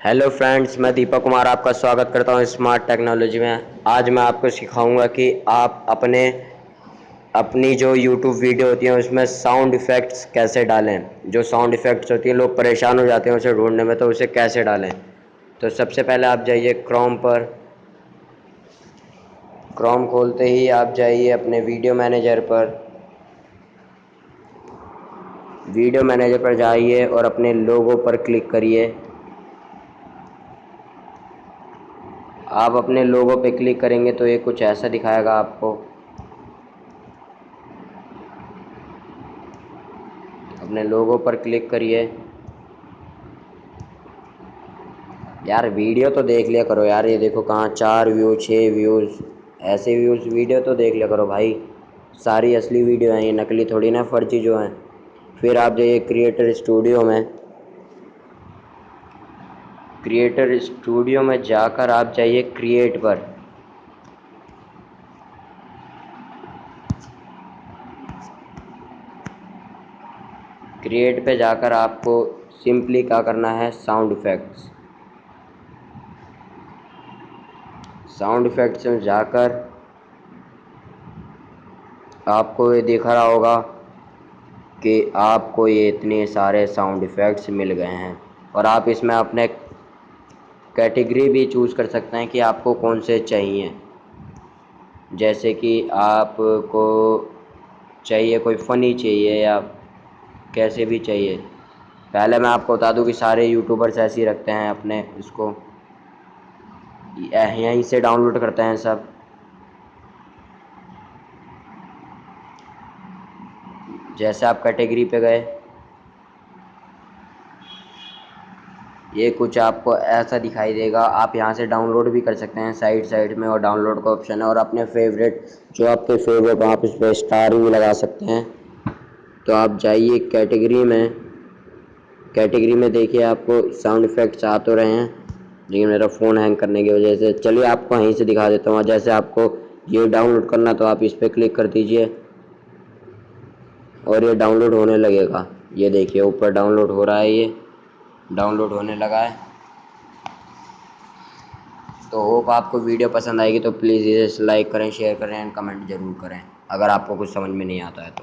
Hello friends, मैं दीपक कुमार आपका स्वागत करता हूं स्मार्ट टेक्नोलॉजी में। आज मैं आपको सिखाऊंगा कि आप अपनी जो यूट्यूब वीडियो होती है उसमें साउंड इफ़ेक्ट्स कैसे डालें। जो साउंड इफ़ेक्ट्स होती है लोग परेशान हो जाते हैं उसे ढूंढने में, तो उसे कैसे डालें। तो सबसे पहले आप जाइए क्रोम पर। क्रोम खोलते ही आप जाइए अपने वीडियो मैनेजर पर। वीडियो मैनेजर पर जाइए और अपने लोगो पर क्लिक करिए। आप अपने लोगो पे क्लिक करेंगे तो ये कुछ ऐसा दिखाएगा आपको। अपने लोगो पर क्लिक करिए। यार वीडियो तो देख लिया करो यार, ये देखो कहाँ 4 व्यू 6 व्यूज़, ऐसे व्यूज़ वीडियो तो देख लिया करो भाई। सारी असली वीडियो हैं, ये नकली थोड़ी ना, फर्जी जो हैं। फिर आप जाइए क्रिएटर स्टूडियो में। क्रिएटर स्टूडियो में जाकर आप जाइए क्रिएट पर। क्रिएट पे जाकर आपको सिंपली क्या करना है, साउंड इफ़ेक्ट्स। साउंड इफ़ेक्ट्स में जाकर आपको ये दिख रहा होगा कि आपको ये इतने सारे साउंड इफ़ेक्ट्स मिल गए हैं, और आप इसमें अपने कैटेगरी भी चूज़ कर सकते हैं कि आपको कौन से चाहिए। जैसे कि आपको चाहिए कोई फ़नी चाहिए या कैसे भी चाहिए। पहले मैं आपको बता दूं कि सारे यूट्यूबर्स ऐसे ही रखते हैं अपने इसको, यहीं से डाउनलोड करते हैं सब। जैसे आप कैटेगरी पे गए, ये कुछ आपको ऐसा दिखाई देगा। आप यहाँ से डाउनलोड भी कर सकते हैं, साइड में और डाउनलोड का ऑप्शन है, और अपने फेवरेट जो आपके फेवरेट आप इस पर स्टार भी लगा सकते हैं। तो आप जाइए कैटेगरी में। कैटेगरी में देखिए आपको साउंड इफ़ेक्ट्स आ तो रहे हैं, लेकिन मेरा फ़ोन हैंग करने की वजह से, चलिए आपको यहीं से दिखा देता हूँ। जैसे आपको ये डाउनलोड करना तो आप इस पर क्लिक कर दीजिए और ये डाउनलोड होने लगेगा। ये देखिए ऊपर डाउनलोड हो रहा है, ये डाउनलोड होने लगा है। तो होप आपको वीडियो पसंद आएगी, तो प्लीज़ इसे लाइक करें, शेयर करें एंड कमेंट ज़रूर करें अगर आपको कुछ समझ में नहीं आता है तो।